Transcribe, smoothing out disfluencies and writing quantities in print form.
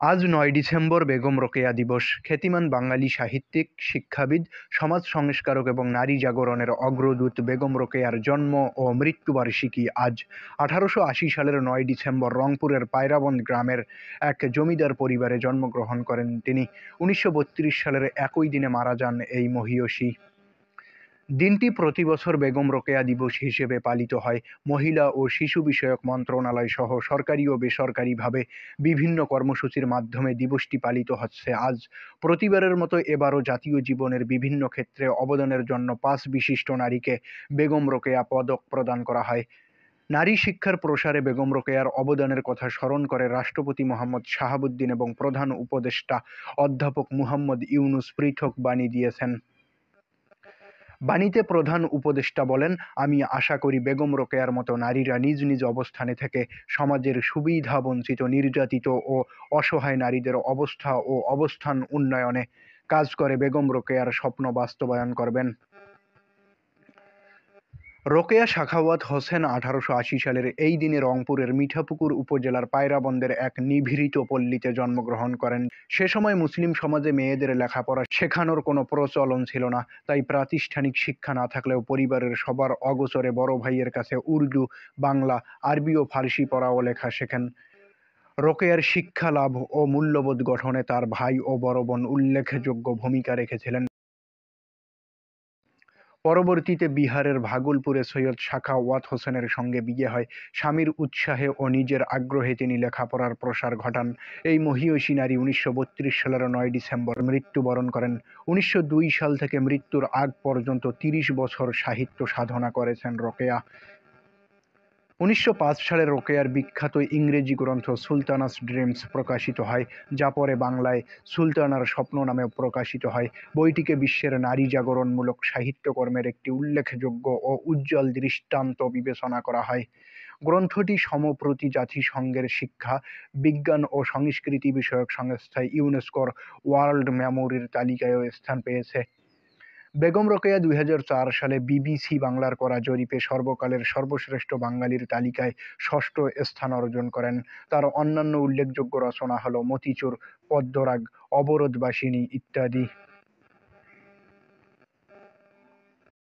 আজ ৯ ডিসেম্বর বেগম রোকেয়া দিবস। খ্যাতিমান বাঙালি সাহিত্যিক, শিক্ষাবিদ, সমাজ সংস্কারক এবং নারী জাগরণের অগ্রদূত বেগম রোকেয়ার জন্ম ও মৃত্যুবার্ষিকী আজ। ১৮৮০ সালের ৯ ডিসেম্বর রংপুরের পায়রাবন্দ গ্রামের এক জমিদার পরিবারে জন্মগ্রহণ করেন তিনি। ১৯৩২ সালের একই দিনে মারা যান এই মহীয়সী। দিনটি প্রতি বছর বেগম রোকেয়া দিবস হিসেবে পালিত হয়। মহিলা ও শিশু বিষয়ক মন্ত্রণালয় সহ সরকারি ও বেসরকারিভাবে বিভিন্ন কর্মসূচির মাধ্যমে দিবসটি পালিত হচ্ছে আজ। প্রতিবারের মতো এবারও জাতীয় জীবনের বিভিন্ন ক্ষেত্রে অবদানের জন্য ৫ বিশিষ্ট নারীকে বেগম রোকেয়া পদক প্রদান করা হয়। নারী শিক্ষার প্রসারে বেগম রোকেয়ার অবদানের কথা স্মরণ করে রাষ্ট্রপতি মোহাম্মদ শাহাবুদ্দিন এবং প্রধান উপদেষ্টা অধ্যাপক মুহাম্মদ ইউনূস পৃথক বাণী দিয়েছেন। বাণীতে প্রধান উপদেষ্টা বলেন, আমি আশা করি বেগম রোকেয়ার মতো নারীরা নিজ নিজ অবস্থানে থেকে সমাজের সুবিধাবঞ্চিত, নির্যাতিত ও অসহায় নারীদের অবস্থা ও অবস্থান উন্নয়নে কাজ করে বেগম রোকেয়ার স্বপ্ন বাস্তবায়ন করবেন। রোকেয়া সাখাওয়াত হোসেন ১৮৮০ সালের এই দিনে রংপুরের মিঠাপুকুর উপজেলার পায়রাবন্দের এক নিভৃত পল্লীতে জন্মগ্রহণ করেন। সে সময় মুসলিম সমাজে মেয়েদের লেখাপড়া শেখানোর কোনো প্রচলন ছিল না। তাই প্রাতিষ্ঠানিক শিক্ষা না থাকলেও পরিবারের সবার অগোচরে বড় ভাইয়ের কাছে উর্দু, বাংলা, আরবি ও ফার্সি পড়া ও লেখা শেখেন। রোকেয়ার শিক্ষা লাভ ও মূল্যবোধ গঠনে তার ভাই ও বড় বোন উল্লেখযোগ্য ভূমিকা রেখেছিলেন। পরবর্তীতে বিহারের ভাগলপুরে সৈয়দ সাখাওয়াত হোসেনের সঙ্গে বিয়ে হয়। স্বামীর উৎসাহে ও নিজের আগ্রহে তিনি লেখাপড়ার প্রসার ঘটান। এই মহীয়সী নারী ১৯৩২ সালের ৯ ডিসেম্বর মৃত্যুবরণ করেন। ১৯০২ সাল থেকে মৃত্যুর আগ পর্যন্ত ৩০ বছর সাহিত্য সাধনা করেছেন রোকেয়া। ১৯০৫ সালে রোকেয়ার বিখ্যাত ইংরেজি গ্রন্থ সুলতানাস ড্রিমস প্রকাশিত হয়, যা পরে বাংলায় সুলতানার স্বপ্ন নামেও প্রকাশিত হয়। বইটিকে বিশ্বের নারী জাগরণমূলক সাহিত্যকর্মের একটি উল্লেখযোগ্য ও উজ্জ্বল দৃষ্টান্ত বিবেচনা করা হয়। গ্রন্থটি সম্প্রতি জাতিসংঘের শিক্ষা, বিজ্ঞান ও সংস্কৃতি বিষয়ক সংস্থা ইউনেস্কোর ওয়ার্ল্ড মেমোরির তালিকায়ও স্থান পেয়েছে। বেগম রোকেয়া ২০০৪ সালে বিবিসি বাংলার করা জরিপে সর্বকালের সর্বশ্রেষ্ঠ বাঙালির তালিকায় ষষ্ঠ স্থান অর্জন করেন। তার অন্যান্য উল্লেখযোগ্য রচনা হল মতিচুর, পদ্মরাগ, অবরোধবাসিনী ইত্যাদি।